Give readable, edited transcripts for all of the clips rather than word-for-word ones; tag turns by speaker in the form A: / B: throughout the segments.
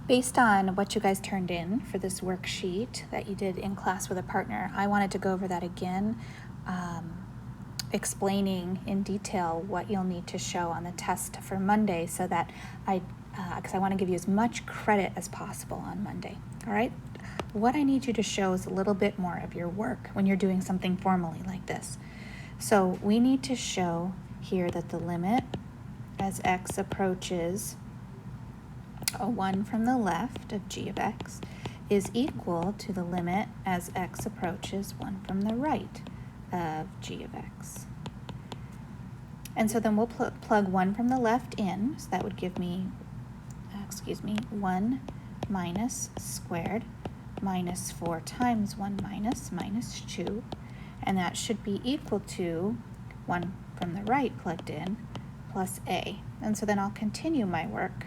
A: Based on what you guys turned in for this worksheet that you did in class with a partner, I wanted to go over that again, explaining in detail what you'll need to show on the test for Monday so that because I want to give you as much credit as possible on Monday, all right? What I need you to show is a little bit more of your work when you're doing something formally like this. So we need to show here that the limit as x approaches a 1 from the left of g of x is equal to the limit as x approaches 1 from the right of g of x. And so then we'll plug 1 from the left in, so that would give me, 1 minus squared minus 4 times 1 minus 2, and that should be equal to 1 from the right plugged in plus a. And so then I'll continue my work.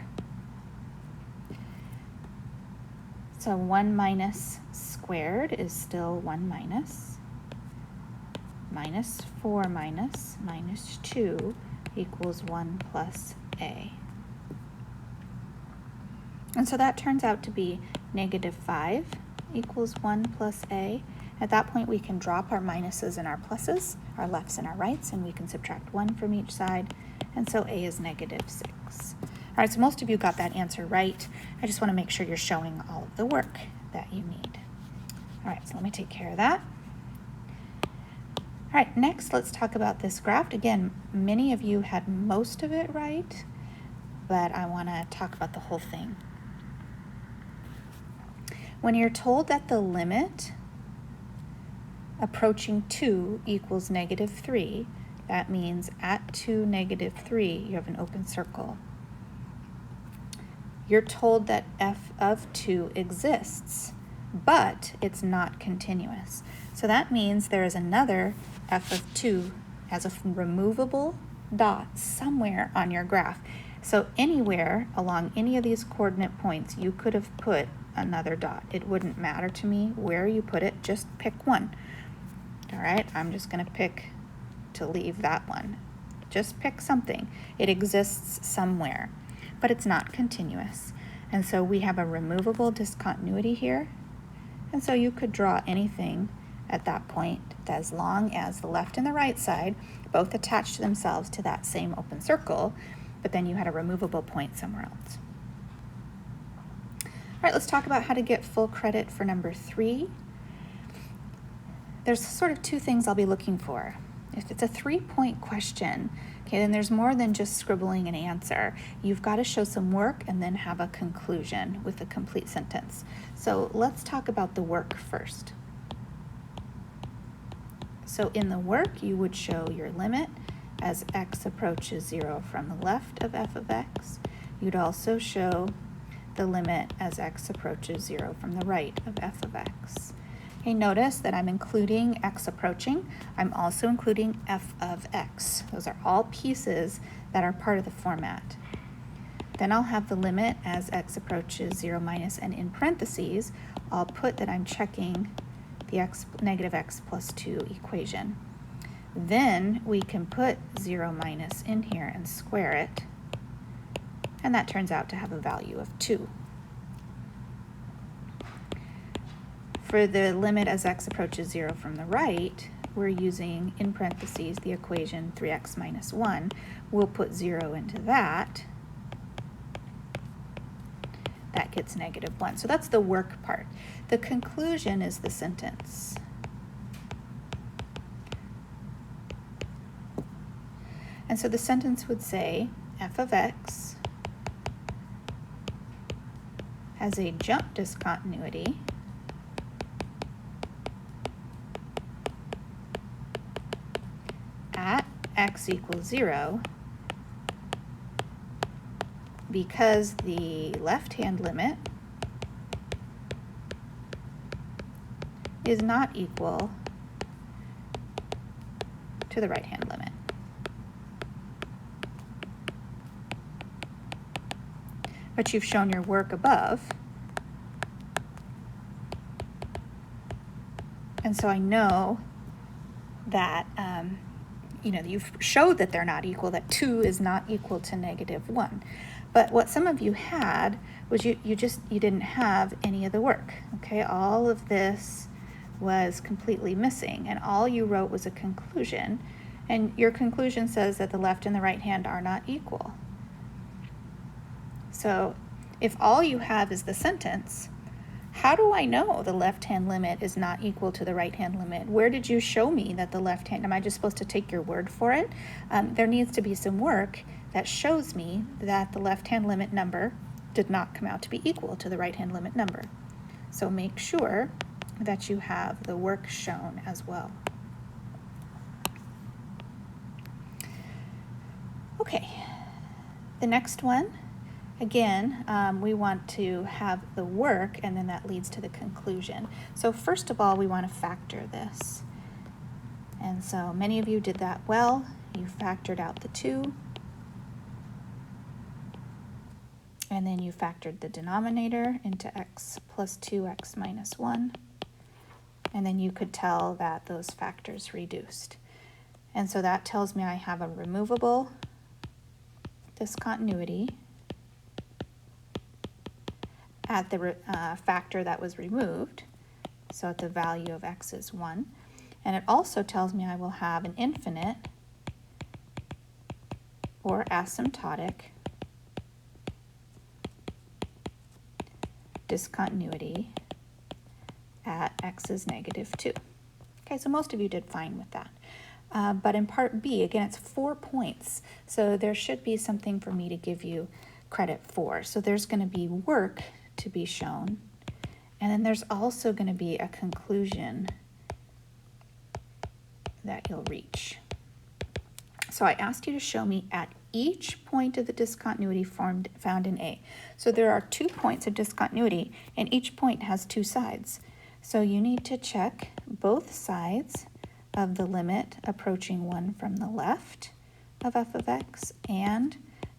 A: So 1 minus squared is still 1 minus 4 minus 2 equals 1 plus a. And so that turns out to be negative 5 equals 1 plus a. At that point we can drop our minuses and our pluses, our lefts and our rights, and we can subtract 1 from each side, and so a is negative 6. All right, so most of you got that answer right. I just want to make sure you're showing all of the work that you need. All right, so let me take care of that. All right, next let's talk about this graph. Again, many of you had most of it right, but I want to talk about the whole thing. When you're told that the limit approaching 2 equals negative 3, that means at 2, negative 3, you have an open circle. You're told that f of 2 exists, but it's not continuous. So that means there is another f of 2 as a removable dot somewhere on your graph. So anywhere along any of these coordinate points, you could have put another dot. It wouldn't matter to me where you put it, just pick one. All right, I'm just going to pick to leave that one. Just pick something. It exists somewhere, but it's not continuous. And so we have a removable discontinuity here. And so you could draw anything at that point as long as the left and the right side both attach themselves to that same open circle, but then you had a removable point somewhere else. All right, let's talk about how to get full credit for number 3. There's sort of two things I'll be looking for. If it's a 3-point question, okay, then there's more than just scribbling an answer. You've got to show some work and then have a conclusion with a complete sentence. So let's talk about the work first. So in the work, you would show your limit as x approaches 0 from the left of f of x. You'd also show the limit as x approaches 0 from the right of f of x. Okay, notice that I'm including x approaching. I'm also including f of x. Those are all pieces that are part of the format. Then I'll have the limit as x approaches 0 minus, and in parentheses, I'll put that I'm checking the negative x plus 2 equation. Then we can put 0 minus in here and square it, and that turns out to have a value of 2. For the limit as x approaches 0 from the right, we're using, in parentheses, the equation 3x minus 1. We'll put 0 into that. That gets negative 1. So that's the work part. The conclusion is the sentence. And so the sentence would say, f of x has a jump discontinuity at x equals 0 because the left-hand limit is not equal to the right-hand limit. But you've shown your work above, and so I know that you've showed that they're not equal, that 2 is not equal to negative 1. But what some of you had was you didn't have any of the work, okay? All of this was completely missing, and all you wrote was a conclusion, and your conclusion says that the left and the right hand are not equal. So if all you have is the sentence, how do I know the left-hand limit is not equal to the right-hand limit? Where did you show me that the left-hand, am I just supposed to take your word for it? There needs to be some work that shows me that the left-hand limit number did not come out to be equal to the right-hand limit number. So make sure that you have the work shown as well. Okay, the next one. Again, we want to have the work, and then that leads to the conclusion. So first of all, we want to factor this. And so many of you did that well. You factored out the 2. And then you factored the denominator into x plus 2x minus 1. And then you could tell that those factors reduced. And so that tells me I have a removable discontinuity at the factor that was removed, so at the value of x is 1. And it also tells me I will have an infinite or asymptotic discontinuity at x is negative 2. Okay, so most of you did fine with that. But in part B, again, it's 4 points, so there should be something for me to give you credit for. So there's going to be work to be shown, and then there's also going to be a conclusion that you'll reach. So I asked you to show me at each point of the discontinuity found in A. So there are 2 points of discontinuity, and each point has 2 sides. So you need to check both sides of the limit approaching 1 from the left of f of x and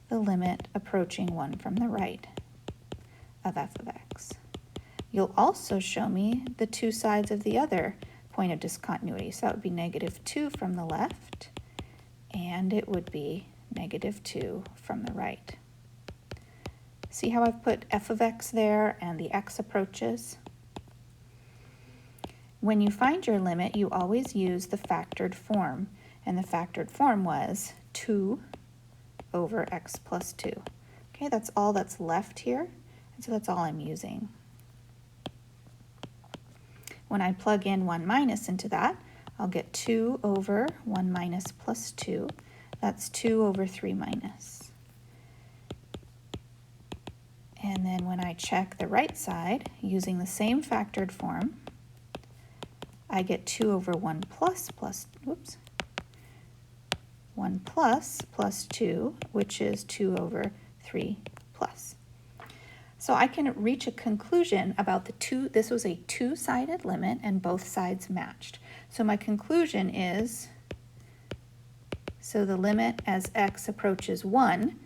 A: the limit approaching 1 from the right of f of x. You'll also show me the 2 sides of the other point of discontinuity. So that would be negative 2 from the left, and it would be negative 2 from the right. See how I've put f of x there and the x approaches? When you find your limit, you always use the factored form, and the factored form was 2 over x plus 2. Okay, that's all that's left here, and so that's all I'm using. When I plug in 1 minus into that, I'll get 2 over 1 minus plus 2. That's 2 over 3 minus. And then when I check the right side, using the same factored form, I get 2 over 1 plus 2, which is 2 over 3 plus. So I can reach a conclusion about the 2. This was a 2-sided limit, and both sides matched. So my conclusion is, so the limit as x approaches 1,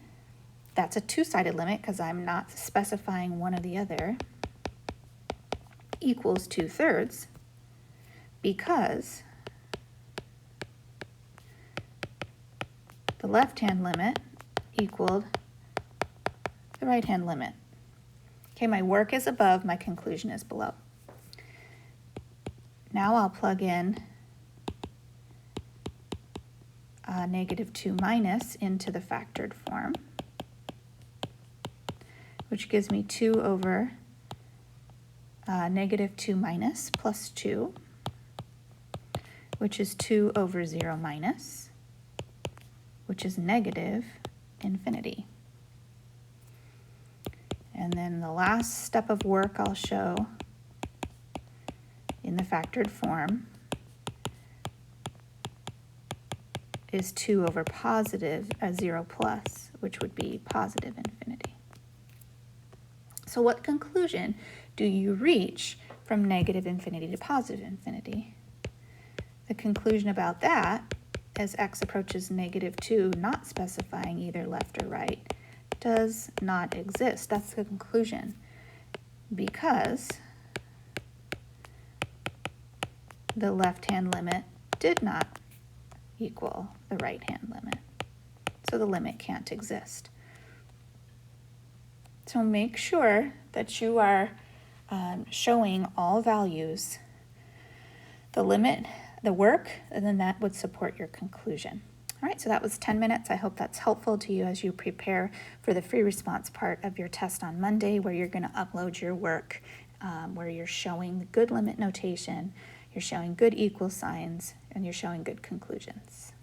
A: that's a 2-sided limit because I'm not specifying one or the other, equals 2/3, because the left-hand limit equaled the right-hand limit. Okay, my work is above, my conclusion is below. Now I'll plug in negative 2 minus into the factored form, which gives me 2 over negative 2 minus plus 2, which is 2 over 0 minus, which is negative infinity. And then the last step of work I'll show in the factored form is 2 over positive 0 plus, which would be positive infinity. So what conclusion do you reach from negative infinity to positive infinity? The conclusion about that, as x approaches negative 2, not specifying either left or right, does not exist. That's the conclusion, because the left-hand limit did not equal the right-hand limit. So the limit can't exist. So make sure that you are showing all values, the limit, the work, and then that would support your conclusion. All right, so that was 10 minutes. I hope that's helpful to you as you prepare for the free response part of your test on Monday, where you're going to upload your work, where you're showing good limit notation, you're showing good equal signs, and you're showing good conclusions.